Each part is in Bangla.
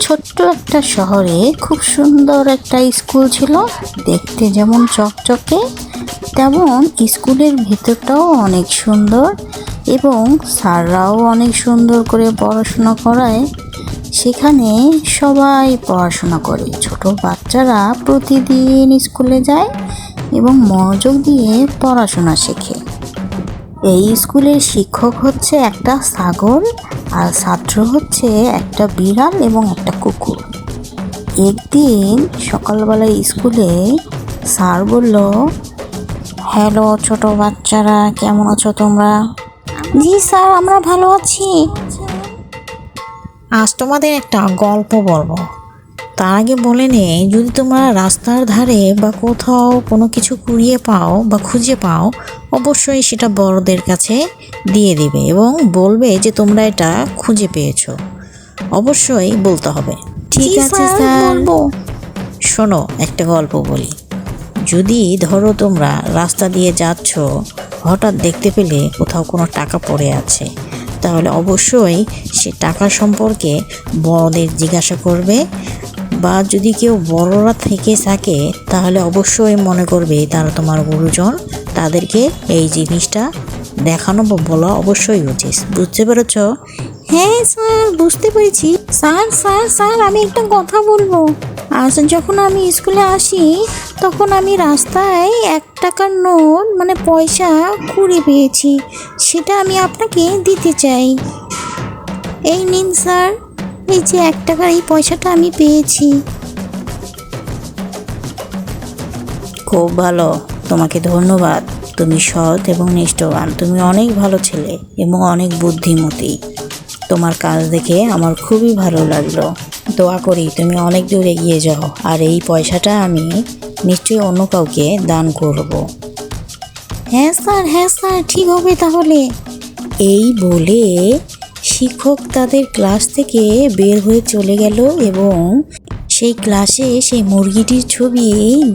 ছোট্ট একটা শহরে খুব সুন্দর একটা স্কুল ছিল। দেখতে যেমন চকচকে, তেমন স্কুলের ভেতরটাও অনেক সুন্দর এবং স্যাররাও অনেক সুন্দর করে পড়াশোনা করায়। সেখানে সবাই পড়াশোনা করে। ছোট বাচ্চারা প্রতিদিন স্কুলে যায় এবং মনোযোগ দিয়ে পড়াশোনা শেখে। এই স্কুলের শিক্ষক হচ্ছে একটা ছাগল, আর ছাত্র হচ্ছে একটা বিড়াল এবং একটা কুকুর। একদিন সকালবেলায় স্কুলে স্যার বলল, হ্যালো ছোট বাচ্চারা, কেমন আছো তোমরা? জি স্যার, আমরা ভালো আছি। আজ তোমাদের একটা গল্প বলবো। তার আগে বলে নেই, যদি তোমরা রাস্তার ধারে বা কোথাও কোনো কিছু কুড়িয়ে পাও বা খুঁজে পাও, অবশ্যই সেটা বড়দের কাছে দিয়ে দিবে এবং বলবে যে তোমরা এটা খুঁজে পেয়েছো। অবশ্যই বলতে হবে। ঠিক আছে স্যার। শোনো, একটা গল্প বলি। যদি ধরো তোমরা রাস্তা দিয়ে যাচ্ছ, হঠাৎ দেখতে পেলে কোথাও কোনো টাকা পড়ে আছে, তাহলে অবশ্যই সে টাকা সম্পর্কে বড়দের জিজ্ঞাসা করবে, বা যদি কেউ বড়রা থেকে থাকে তাহলে অবশ্যই মনে করবে তারা তোমার গুরুজন, তাদেরকে এই জিনিসটা দেখানো বা বলা অবশ্যই উচিত। বুঝতে পেরেছ? হ্যাঁ স্যার, বুঝতে পেরেছি। স্যার স্যার স্যার আমি একটা কথা বলবো। আজ যখন আমি স্কুলে আসি তখন আমি রাস্তায় 1 টাকার নোট মানে পয়সা কুড়িয়ে পেয়েছি, সেটা আমি আপনাকে দিতে চাই। এই নিন স্যার, এই যে 1 টাকার এই পয়সাটা আমি পেয়েছি। খুব ভালো, তোমাকে ধন্যবাদ। তুমি সৎ এবং নিষ্ঠবান, তুমি অনেক ভালো ছেলে এবং অনেক বুদ্ধিমতী। তোমার কাজ দেখে আমার খুবই ভালো লাগলো। দোয়া করি তুমি অনেক দূর এগিয়ে যাও, আর এই পয়সাটা আমি নিশ্চয়ই অন্য কাউকে দান করব। হ্যাঁ স্যার, ঠিক হবে তাহলে। এই বলে শিক্ষক তাদের ক্লাস থেকে বের হয়ে চলে গেল এবং সেই ক্লাসে সেই মুরগিটির ছবি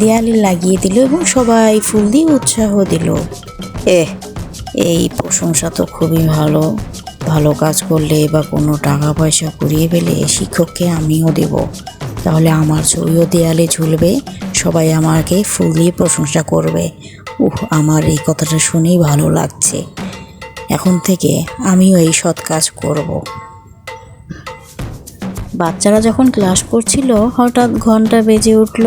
দেয়ালে লাগিয়ে দিল এবং সবাই ফুল দিয়ে উৎসাহ দিল। এই প্রশংসা তো খুবই ভালো। ভালো কাজ করলে বা কোনো টাকা পয়সা কুড়িয়ে পেলে শিক্ষককে আমিও দেব, তাহলে আমার ছবিও দেয়ালে ঝুলবে, সবাই আমাকে ফুল দিয়ে প্রশংসা করবে। আমার এই কথাটা শুনেই ভালো লাগছে। এখন থেকে আমিও এই সৎ কাজ করব। বাচ্চারা যখন ক্লাস করছিল, হঠাৎ ঘন্টা বেজে উঠল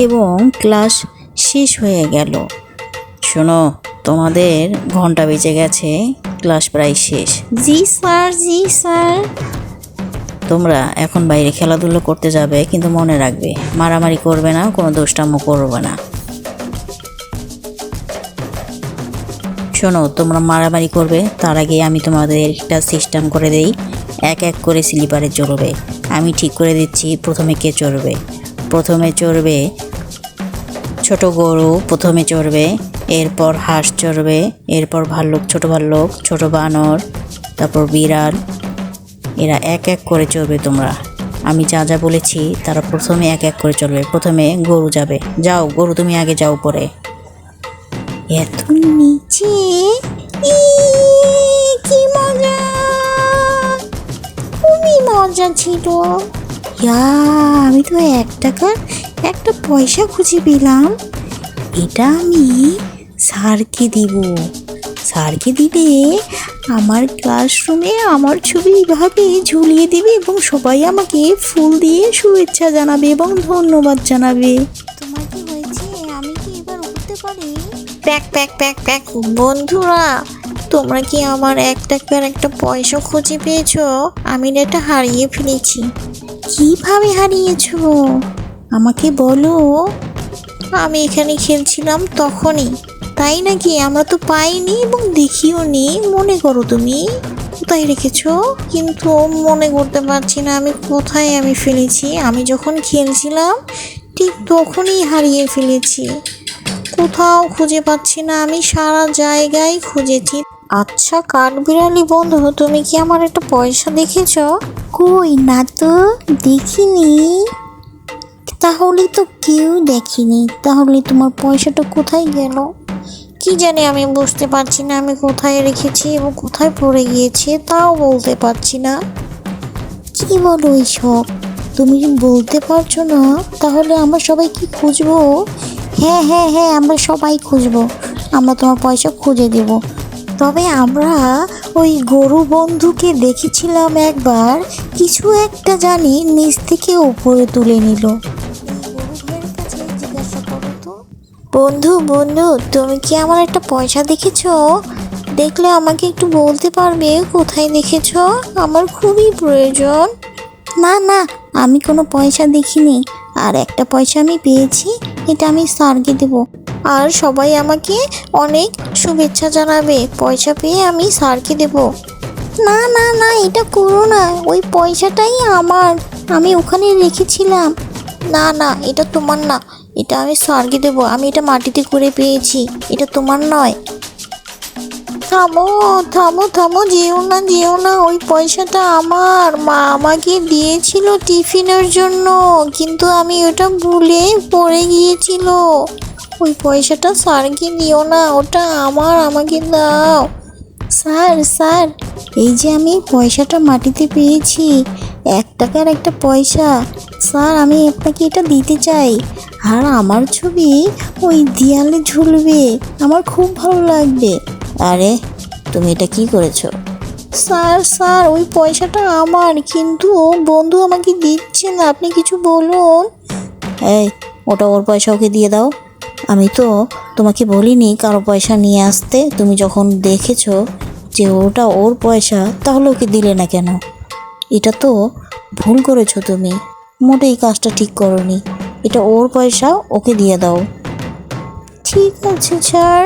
এবং ক্লাস শেষ হয়ে গেল। শোনো, তোমাদের ঘন্টা বেজে গেছে, ক্লাস প্রায় শেষ। জি স্যার। তোমরা এখন বাইরে খেলাধুলো করতে যাবে, কিন্তু মনে রাখবে মারামারি করবে না, কোনো দুষ্টাম্য করবে না। শোনো, তোমরা মারামারি করবে তার আগে আমি তোমাদের একটা সিস্টেম করে দেই। 1 করে স্লিপারে চড়বে। আমি ঠিক করে দিচ্ছি প্রথমে কে চড়বে। প্রথমে চড়বে ছোট গরু, প্রথমে চড়বে, এরপর হাঁস চড়বে, এরপর ভাল্লুক, ছোট ভাল্লুক, ছোট বানর, তারপর বিড়াল। এরা 1 করে চড়বে। তোমরা আমি যা যা বলেছি তারা প্রথমে 1 করে চড়বে। প্রথমে গরু যাবে। যাও গরু, তুমি আগে যাও পরে। এত নিচে, কি মজা, খুবই মজা ছিল। আমি তো 1 টাকার একটা পয়সা খুঁজে পেলাম। এটা আমি স্যারকে দিব। স্যারকে দিলে আমার ক্লাসরুমে আমার ছবি এইভাবে ঝুলিয়ে দিবে এবং সবাই আমাকে ফুল দিয়ে শুভেচ্ছা জানাবে এবং ধন্যবাদ জানাবে। তোমার কি হয়েছে? আমি কি এবার উঠতে পারি? প্যাক। বন্ধুরা, তোমরা কি আমার 1 টাকার একটা পয়সা খুঁজে পেয়েছো? আমি এটা হারিয়ে ফেলেছি। কিভাবে হারিয়েছো আমাকে বলো। আমি এখানে খেলছিলাম তখনই। তাই নাকি? আমরা তো পাইনি এবং দেখিও নি। মনে করো তুমি কোথায় রেখেছো? কিন্তু মনে করতে পারছি না আমি কোথায় ফেলেছি। আমি যখন খেলছিলাম ঠিক তখনই হারিয়ে ফেলেছি। কোথাও খুঁজে পাচ্ছি না, আমি সারা জায়গায় খুঁজেছি। আচ্ছা কাঠবিড়ালি বন্ধু, তুমি কি আমার একটা পয়সা দেখেছো? কই না তো, দেখিনি। তাহলে তো কেউ দেখেনি, তাহলে তোমার পয়সাটা কোথায় গেল? কি জানি, আমি বুঝতে পারছি না আমি কোথায় রেখেছি এবং কোথায় পড়ে গিয়েছে, তাও বলতে পারছি না। কি বলো এইসব? তুমি বলতে পারছো না? তাহলে আমরা সবাই কি খুঁজবো? হ্যাঁ হ্যাঁ হ্যাঁ, আমরা সবাই খুঁজবো। আমরা তোমার পয়সা খুঁজে দেব। তবে আমরা ওই গরু বন্ধুকে দেখেছিলাম একবার, কিছু একটা জানি নিচ থেকে উপরে তুলে নিল। গরু ভাইয়ের কাছে জিজ্ঞাসা করো তো। বন্ধু বন্ধু, তুমি কি আমার একটা পয়সা দেখেছো? দেখলে আমাকে একটু বলতে পারবে কোথায় দেখেছো? আমার খুবই প্রয়োজন। না না, আমি কোনো পয়সা দেখিনি। আর একটা পয়সা আমি পেয়েছি, এটা আমি স্যারকে দেব। আর সবাই আমাকে অনেক শুভেচ্ছা জানাবে, পয়সা পেয়ে আমি স্যারকে দেব। না না না, এটা করো না, ওই পয়সাটাই আমার, আমি ওখানে রেখেছিলাম। না না, এটা তোমার না, এটা আমি স্যারকে দেবো। আমি এটা মাটিতে করে পেয়েছি, এটা তোমার নয়। থামো থামো থামো, যেও না যেও না, ওই পয়সাটা আমার, মা আমাকে দিয়েছিল টিফিনের জন্য, কিন্তু আমি ওটা ভুলে পড়ে গিয়েছিল। ওই পয়সাটা স্যারকে দিও না, ওটা আমার, আমাকে দাও। স্যার স্যার, এই যে আমি পয়সাটা মাটিতে পেয়েছি, 1 টাকার একটা পয়সা। স্যার, আমি আপনাকে এটা দিতে চাই। আর আমার ছবি ওই দেয়ালে ঝুলবে, আমার খুব ভালো লাগবে। আরে, তুমি এটা কি করেছো? স্যার স্যার, ওই পয়সাটা আমার, কিন্তু বন্ধু আমাকে দিচ্ছে না, আপনি কিছু বলুন। এই, ওটা ওর পয়সা, ওকে দিয়ে দাও। আমি তো তোমাকে বলিনি কারো পয়সা নিয়ে আসতে। তুমি যখন দেখেছো যে ওটা ওর পয়সা, তাহলে ওকে দিলে না কেন? এটা তো ভুল করেছো তুমি, মোটেই কাজটা ঠিক করোনি। এটা ওর পয়সা, ওকে দিয়ে দাও। ঠিক আছে স্যার।